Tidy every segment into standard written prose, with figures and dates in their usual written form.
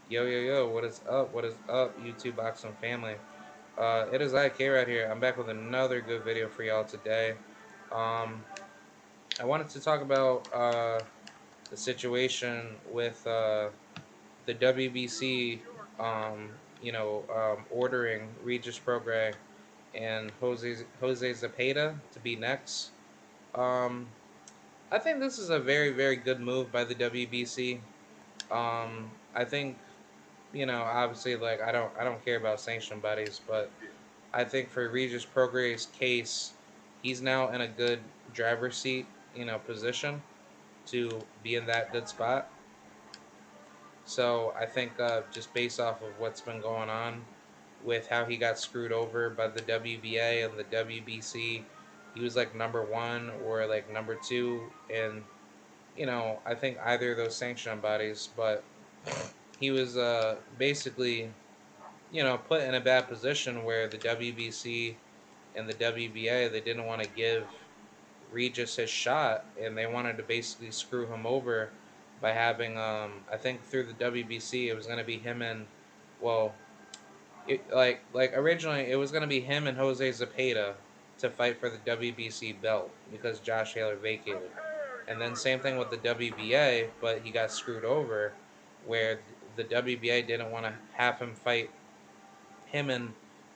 Yo, yo, yo, what is up? What is up, YouTube Boxing family? It is IK right here. I'm back with another good video for y'all today. Um, I wanted to talk about the situation with the WBC, ordering Regis Prograis and Jose Zepeda to be next. Um, I think this is a very, very good move by the WBC. I think obviously, like I don't care about sanction bodies, but I think for Regis Prograis' case, he's now in a good driver's seat, position to be in that good spot. So I think just based off of what's been going on with how he got screwed over by the WBA and the WBC, he was like number one or like number two, and I think either of those sanction bodies, but he was basically put in a bad position where the WBC and the WBA, they didn't want to give Regis his shot, and they wanted to basically screw him over by having I think through the WBC it was going to be him and well like originally it was going to be him and Jose Zepeda to fight for the WBC belt because Josh Taylor vacated. And then same thing with the WBA, but he got screwed over where the WBA didn't want to have him fight him and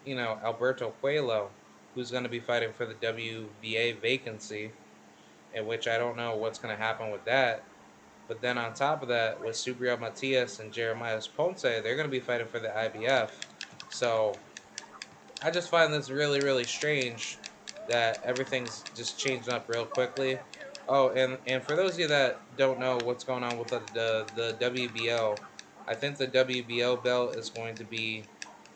Alberto Coelho, who's going to be fighting for the WBA vacancy, in which I don't know what's going to happen with that. But then on top of that, with Subriel Matias and Jeremiah Ponce, they're going to be fighting for the IBF. So I just find this really, really strange that everything's just changing up real quickly. Oh, and for those of you that don't know what's going on with the WBO, I think the WBO belt is going to be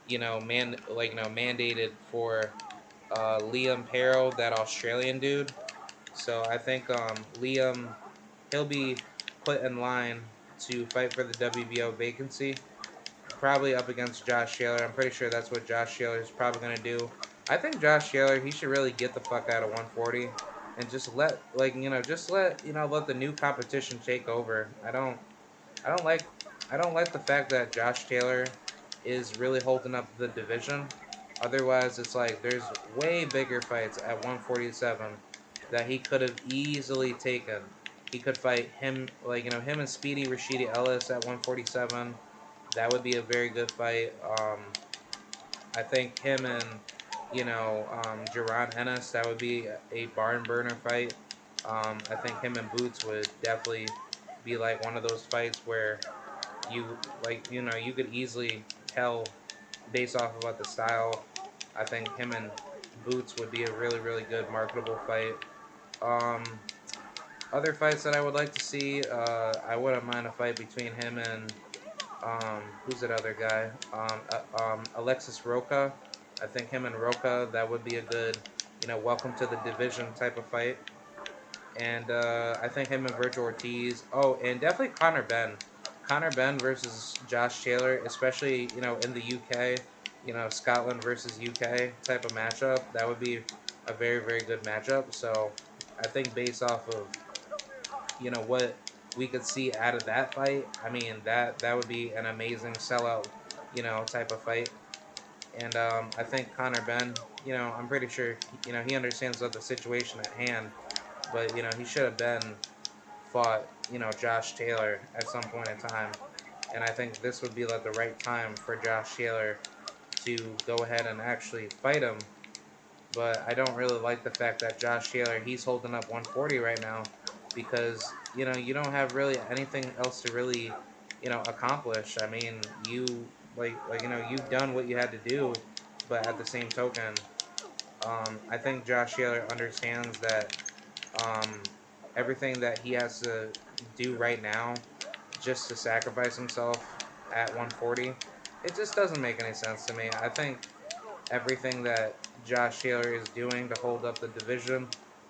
mandated for Liam Perro, that Australian dude. So I think Liam, he'll be put in line to fight for the WBO vacancy, probably up against Josh Taylor. I'm pretty sure that's what Josh Taylor is probably gonna do. I think Josh Taylor, he should really get the fuck out of 140 and just let the new competition take over. I don't like I don't like the fact that Josh Taylor is really holding up the division. Otherwise, it's like there's way bigger fights at 147 that he could have easily taken. He could fight him, him and Speedy Rashidi Ellis at 147. That would be a very good fight. I think him and Jerron Ennis, that would be a barn burner fight. I think him and Boots would definitely be like one of those fights where you could easily tell based off of what the style. I think him and Boots would be a really, really good marketable fight. Um, Other fights that I would like to see, I wouldn't mind a fight between him and who's that other guy? Alexis Roca. I think him and Roca, that would be a good, welcome to the division type of fight. And I think him and Virgil Ortiz. Oh, and definitely Conor Benn. Conor Benn versus Josh Taylor, especially in the UK. Scotland versus UK type of matchup. That would be a very, very good matchup. So I think based off of what we could see out of that fight, I mean that would be an amazing sellout, type of fight. And I think Conor Benn, I'm pretty sure he understands what the situation at hand, but he should have been fought Josh Taylor at some point in time, and I think this would be like the right time for Josh Taylor to go ahead and actually fight him. But I don't really like the fact that Josh Taylor, he's holding up 140 right now because you don't have really anything else to really accomplish. I mean, you've done what you had to do, but at the same token, I think Josh Taylor understands that um, everything that he has to do right now just to sacrifice himself at 140, it just doesn't make any sense to me. I think everything that Josh Taylor is doing to hold up the division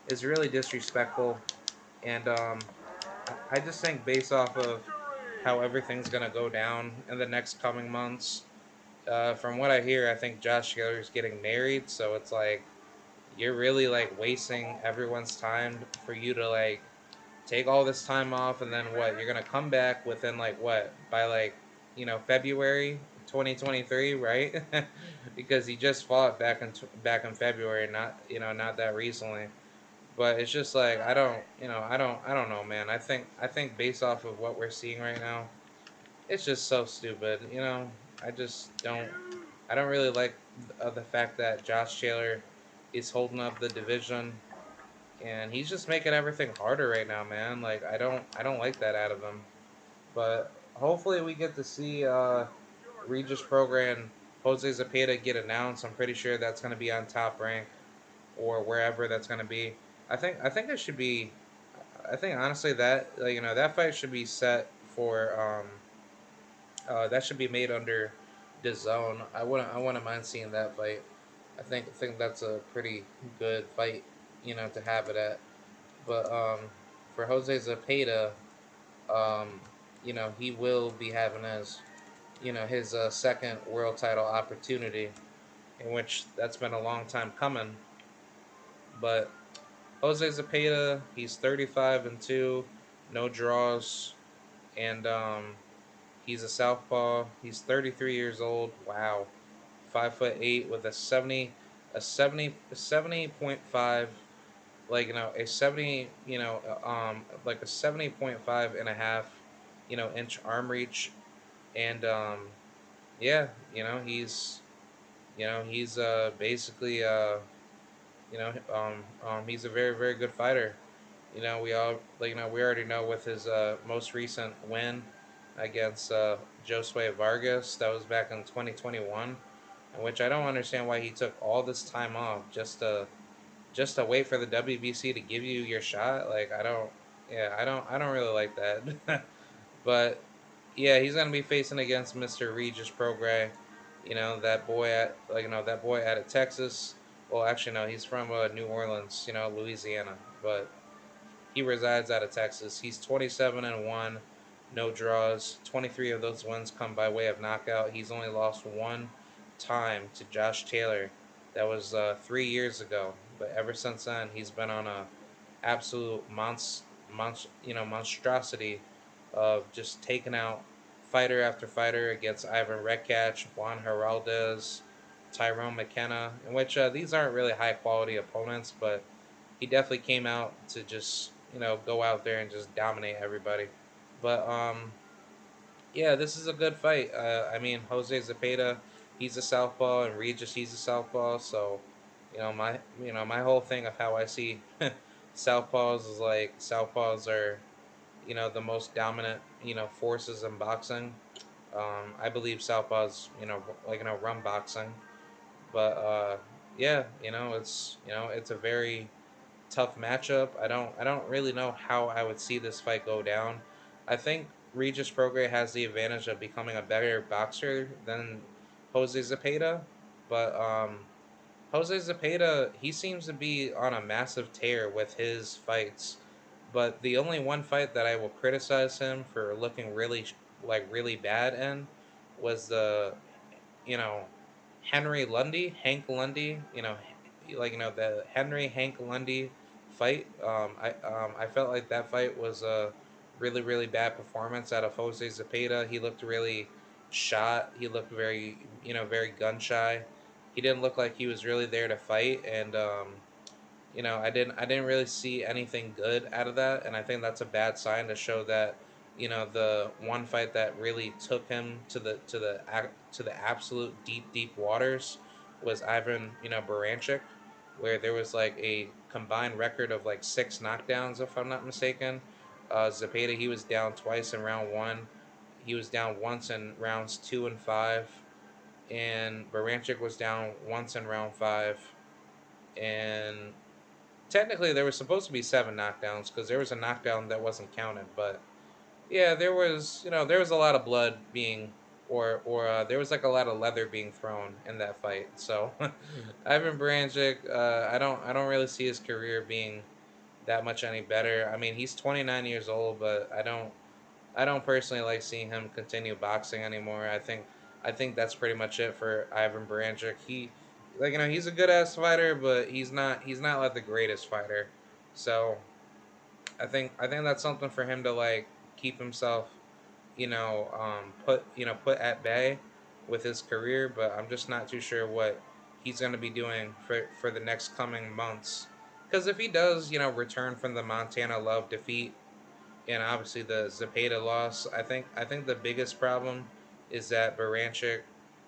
is really disrespectful. And I just think based off of how everything's going to go down in the next coming months, from what I hear, I think Josh Taylor is getting married. So it's like you're really like wasting everyone's time for you to take all this time off, and then what? You're gonna come back within like what? By like February 2023, right? Because he just fought back in February, not that recently. But it's just like I don't know, man. I think based off of what we're seeing right now, it's just so stupid. I just I don't really like the fact that Josh Taylor is holding up the division, and he's just making everything harder right now, man. Like I don't like that out of him. But hopefully we get to see Regis Program Jose Zepeda get announced. I'm pretty sure that's going to be on Top Rank or wherever that's going to be. I think it should be. I think honestly that that fight should be set for that should be made under the zone. I wouldn't mind seeing that fight. I think that's a pretty good fight, to have it at. But for Jose Zepeda, um, he will be having his second world title opportunity, in which that's been a long time coming. But Jose Zepeda, he's 35-2, no draws, and he's a southpaw. He's 33 years old. Wow, 5'8" with a 70.5, like a 70, like a 70.5 and a half, inch arm reach, and yeah, he's basically he's a very very good fighter. We all we already know with his most recent win against Josue Vargas, that was back in 2021, in which I don't understand why he took all this time off just to wait for the WBC to give you your shot. Like I don't, yeah, I don't really like that. But yeah, he's gonna be facing against Mr. Regis Prograis. That boy that boy out of Texas. Well, actually no, he's from New Orleans, Louisiana, but he resides out of Texas. He's 27-1, no draws. 23 of those wins come by way of knockout. He's only lost one time to Josh Taylor. That was 3 years ago. But ever since then, he's been on a absolute monstrosity of just taking out fighter after fighter against Ivan Rekach, Juan Heraldez, Tyrone McKenna, in which these aren't really high quality opponents, but he definitely came out to just go out there and just dominate everybody. But yeah, this is a good fight. I mean, Jose Zepeda, he's a southpaw, and Regis, he's a southpaw. So, my whole thing of how I see southpaws is like southpaws are the most dominant forces in boxing. I believe southpaws run boxing, but yeah, it's a very tough matchup. I don't really know how I would see this fight go down. I think Regis Prograis has the advantage of becoming a better boxer than Jose Zepeda, but Jose Zepeda, he seems to be on a massive tear with his fights. But the only one fight that I will criticize him for looking really bad in was the you know Hank Lundy, the Henry Hank Lundy fight. I felt like that fight was a really really bad performance out of Jose Zepeda. He looked really shot. He looked very very gun shy. He didn't look like he was really there to fight, and I didn't really see anything good out of that, and I think that's a bad sign to show that the one fight that really took him to the absolute deep waters was Ivan Baranchik, where there was like a combined record of like 6 knockdowns if I'm not mistaken. Zepeda, he was down twice in round one. He was down once in rounds 2 and 5, and Baranchik was down once in round 5, and technically there was supposed to be 7 knockdowns because there was a knockdown that wasn't counted. But yeah, there was a lot of blood being or there was like a lot of leather being thrown in that fight. So Ivan Branjic, I don't really see his career being that much any better. I mean, he's 29 years old, but I don't personally like seeing him continue boxing anymore. I think that's pretty much it for Ivan Barancic. He's a good ass fighter, but he's not like the greatest fighter. So I think that's something for him to like keep himself put at bay with his career. But I'm just not too sure what he's going to be doing for the next coming months. Because if he does, return from the Montana Love defeat and obviously the Zepeda loss, I think the biggest problem is that Baranchik,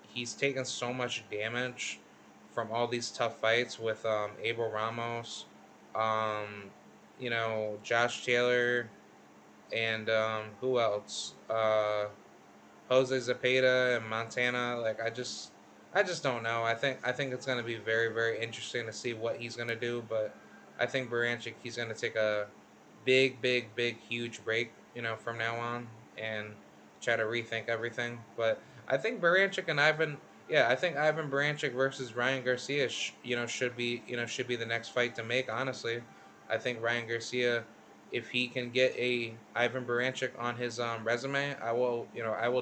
he's taken so much damage from all these tough fights with Abel Ramos, um, Josh Taylor, and who else? Jose Zepeda and Montana. Like I just don't know. I think it's gonna be very very interesting to see what he's gonna do. But I think Baranchik, he's gonna take a big huge break, from now on and try to rethink everything. But I think Baranchik and Ivan. Yeah, I think Ivan Baranchik versus Ryan Garcia, should be the next fight to make. Honestly, I think Ryan Garcia, if he can get a Ivan Baranchik on his resume, I will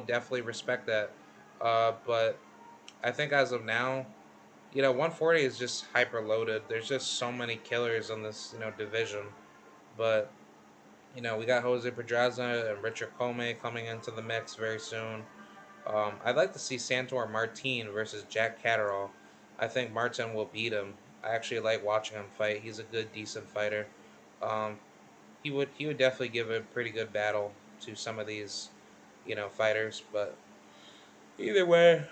definitely respect that. But I think as of now, 140 is just hyper loaded. There's just so many killers in this division. But we got Jose Pedraza and Richard Comey coming into the mix very soon. I'd like to see Santor Martin versus Jack Catterall. I think Martin will beat him. I actually like watching him fight. He's a good, decent fighter. Um, he would definitely give a pretty good battle to some of these fighters. But either way,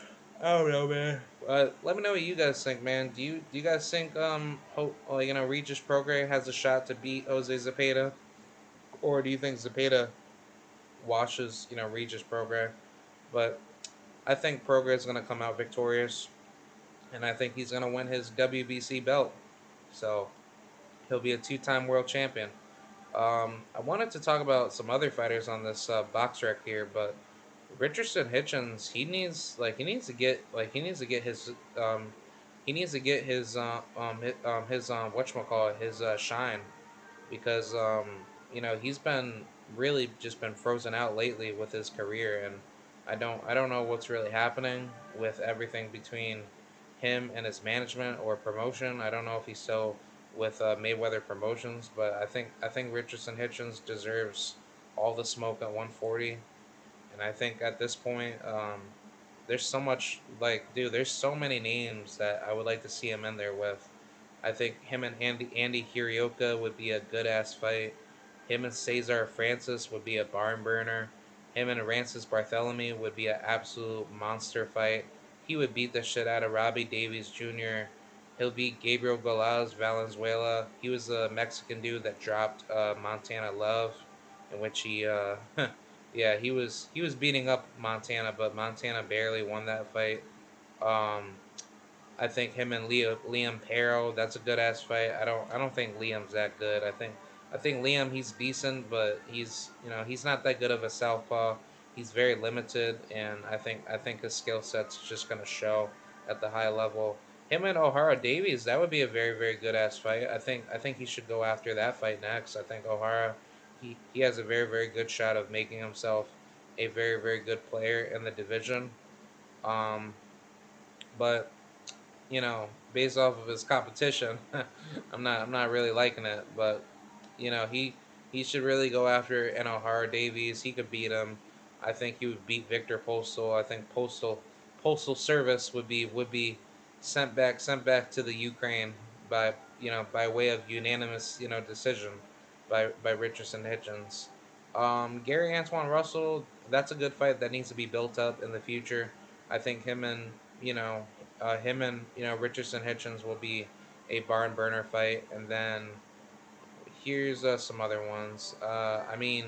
I don't know, man. Let me know what you guys think, man. Do you guys think Regis Prograis has a shot to beat Jose Zepeda, or do you think Zepeda washes Regis Prograis? But I think Prograis is gonna come out victorious, and I think he's gonna win his WBC belt. So he'll be a two-time world champion. I wanted to talk about some other fighters on this box rec here, but Richardson Hitchens, he needs to get his whatchamacallit, his shine, because he's been really just been frozen out lately with his career, and I don't know what's really happening with everything between him and his management or promotion. I don't know if he's still with Mayweather Promotions, but I think Richardson Hitchens deserves all the smoke at 140. And I think at this point, there's so much, like, dude, there's so many names that I would like to see him in there with. I think him and Andy Hirioka would be a good ass fight. Him and Cesar Francis would be a barn burner. Him and Rancis Barthélemy would be an absolute monster fight. He would beat the shit out of Robbie Davies Jr. He'll beat Gabriel Galaz Valenzuela. He was a Mexican dude that dropped Montana Love, in which he yeah, he was beating up Montana, but Montana barely won that fight. Um, I think him and Liam Perro, that's a good ass fight. I don't think Liam's that good. I think Liam, he's decent, but he's not that good of a southpaw. He's very limited, and I think his skill set's just gonna show at the high level. Him and O'Hara Davies, that would be a very very good ass fight. I think he should go after that fight next. I think O'Hara, he has a very very good shot of making himself a very very good player in the division. Um, but based off of his competition, I'm not really liking it. But he should really go after O'Hara Davies. He could beat him. I think he would beat Victor Postal. I think Postal Service would be sent back to the Ukraine by way of unanimous decision by Richardson Hitchens. Gary Antoine Russell, that's a good fight that needs to be built up in the future. I think you know Richardson Hitchens will be a barn burner fight, and then here's some other ones. I mean,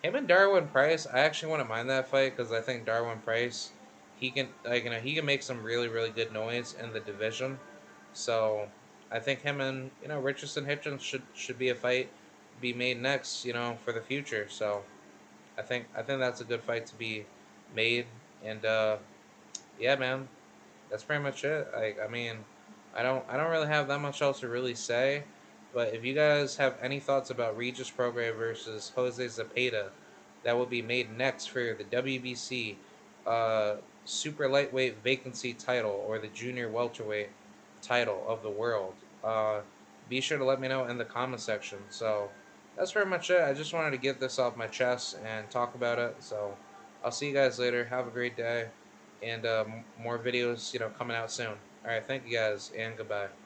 him and Darwin Price, I actually wouldn't mind that fight because I think Darwin Price, he can make some really really good noise in the division. So I think him and Richardson Hitchens should be a fight be made next, for the future. So I think that's a good fight to be made, and yeah, man, that's pretty much it. Like, I mean, I don't really have that much else to really say. But if you guys have any thoughts about Regis Prograis versus Jose Zepeda, that will be made next for the WBC uh, super lightweight vacancy title, or the junior welterweight title of the world, uh, be sure to let me know in the comment section. So that's pretty much it. I just wanted to get this off my chest and talk about it. So I'll see you guys later. Have a great day, and more videos, coming out soon. All right, thank you guys, and goodbye.